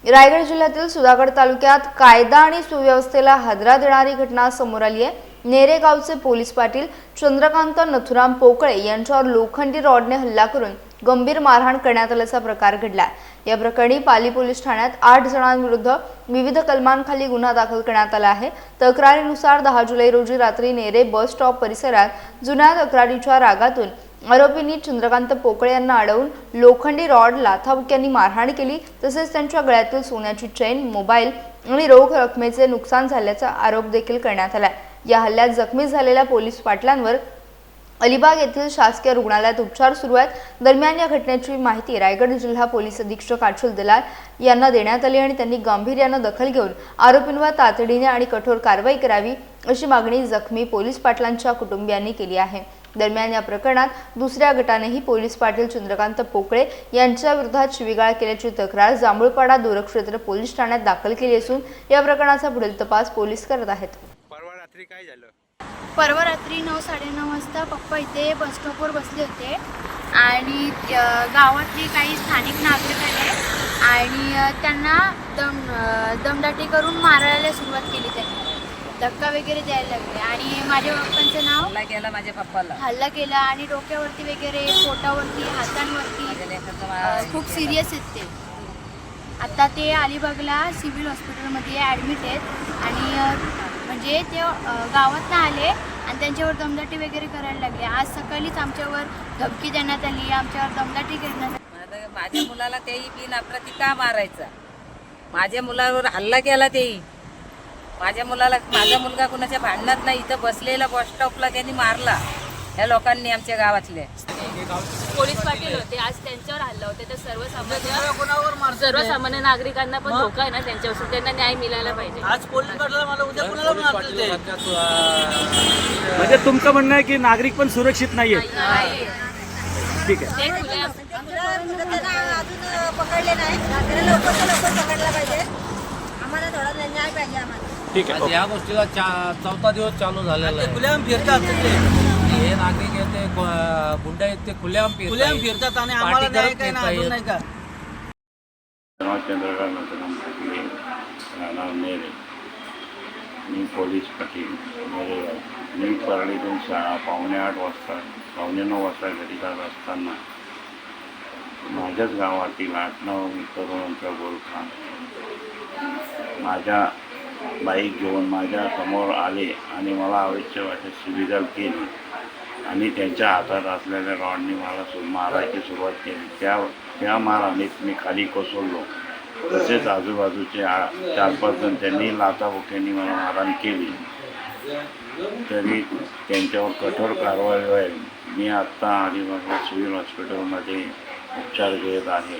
रायगड जिल्ह्यातील सुधागड तालुक्यात कायदा आणि सुव्यवस्थेला हादरा देणारी घटना समोर आली आहे। नेरे गावचे पोलीस पाटील चंद्रकांत नथुराम पोकळे यांच्यावर लोखंडी रॉडने हल्ला करून गंभीर मारहाण करण्यात आल्याचा प्रकार घडला। या प्रकरणी पाली पोलीस ठाण्यात 8 जणांविरुद्ध विविध कलमांखाली गुन्हा दाखल करण्यात आला आहे। तक्रारीनुसार 10 जुलै रोजी रात्री नेरे बस स्टॉप परिसरात जुन्या तक्रारीच्या रागातून आरोपींनी चंद्रकांत पोकळे यांना अडवून लोखंडी रॉड लाथाबुक्यांनी मारहाण केली। तसेच त्यांच्या गळ्यातील सोन्याची चेन, मोबाईल आणि रोख रकमेचे नुकसान झाल्याचा आरोप देखील करण्यात आला। या हल्ल्यात जखमी झालेल्या पोलीस पाटलांवर अलिबाग येथील शासकीय रुग्णालयात उपचार सुरू आहेत। दरम्यान या घटनेची माहिती रायगड जिल्हा पोलीस अधीक्षक अचल दलाल यांना देण्यात आली आणि त्यांनी गांभीर्याने दखल घेऊन आरोपींवर तातडीने आणि कठोर कारवाई करावी अशी मागणी जखमी पोलीस पाटलांच्या कुटुंबियांनी केली आहे। दरम्यान या प्रकरणात दुसऱ्या गटानेही पोलीस पाटील चंद्रकांत पोकळे यांच्या विरोधात शिवीगाळ केल्याची तक्रार जांभूळपाडा दूरक्षेत्र पोलीस ठाण्यात दाखल केली असून या प्रकरणाचा पुढील तपास पोलीस करत आहेत। परवा रात्री काय झालं? परवा रात्री 9-9:30 वाजता पप्पा इथे बस स्टॉपवर बसले होते आणि गावातले काही स्थानिक नागरिक आले आणि त्यांना दमदाटी करून मारायला सुरुवात केली। त्यांनी धक्का वगैरे द्यायला लागले आणि माझ्या पप्पांचं नाव हल्ला केला, माझ्या पप्पाला हल्ला केला आणि डोक्यावरती वगैरे, पोटावरती, हातांवरती खूप सिरियस आहेत ते। आता ते अलिबागला सिव्हिल हॉस्पिटलमध्ये ॲडमिट आहेत आणि म्हणजे ते गावात आले आणि त्यांच्यावर दमदाटी वगैरे करायला लागले। आज सकाळीच आमच्यावर धमकी देण्यात आली, आमच्यावर दमदाटी करण्यात आली। माझ्या मुलाला तेही बिनअपराधी का मारायचा? माझ्या मुलावर हल्ला केला तेही। माझ्या मुलगा कुणाच्या भांडणात नाही, इथं बसलेला बस स्टॉपला त्यांनी मारला या लोकांनी, आमच्या गावातले पोलीस पाटील होते। आज त्यांच्यावर हल्ला होते तर सर्वसामान्य नागरिकांना पण धोका आहे ना त्यांच्यावर, त्यांना न्याय मिळायला पाहिजे। आज पोलीस पाटील मला उद्या कुणाला मारतील ते? म्हणजे तुमचं म्हणणं आहे की नागरिक पण सुरक्षित नाहीये? ठीक आहे, पकडले नाही, लवकर पकडला पाहिजे, आम्हाला थोडा न्याय पाहिजे आम्हाला। ठीक आहे। या गोष्टीला 4था दिवस चालू झालेला आहे। खुलेआम फिरतात हे नागरिक आहेत, ते गुंड आहेत, ते खुलेआम फिरतात आणि आम्हाला न्याय काही नाही का? चंद्रकांत नथुराम पोकळे, राहणार नेरे, मी पोलीस पाटील नेरेगाव। मी परळीतून शाळा 8:45 वाजता 9:15 वाजता घरी जात असताना माझ्याच गावातील 8-9 तरुणांचा गोरखा माझ्या बाईक घेऊन माझ्या समोर आले आणि मला अवश्य वाटत शिवीगाळ केली आणि त्यांच्या हातात असलेल्या रॉडने मला मारायची सुरुवात केली। त्या मारहाणीत मी खाली कोसळलो। तसेच आजूबाजूचे 4-5 जण त्यांनी लाथाबुक्यांनी मला मारहाण केली, तरी त्यांच्यावर कठोर कारवाई होईल। मी आत्ता अलिबाग सिव्हिल हॉस्पिटलमध्ये उपचार घेत आहे।